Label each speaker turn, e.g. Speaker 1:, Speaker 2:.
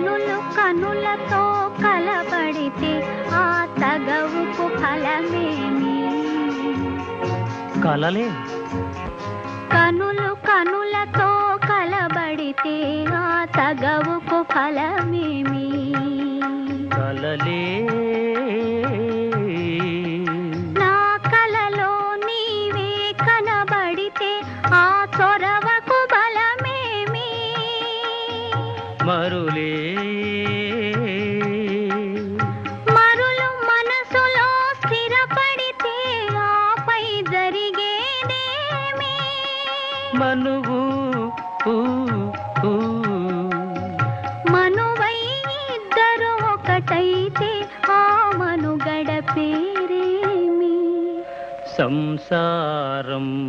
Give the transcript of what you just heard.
Speaker 1: కనులు కనులతో కలబడితే ఆ తగవుకు ఫలమేమి?
Speaker 2: కలలే.
Speaker 1: కనులు కనులతో కలబడితే ఆ తగవుకు ఫలమేమి?
Speaker 2: కలలే.
Speaker 1: నా కలలో నీవే కనబడితే ఆ చొరవకు బలమేమి?
Speaker 2: మరులే.
Speaker 1: మరులు మనసులో స్థిరపడితే ఆపై జరిగేదేమి?
Speaker 2: మనువు
Speaker 1: మనువై ఇద్దరు ఒకటైతే ఆ మనుగడ పేరేమి?
Speaker 2: సంసారం.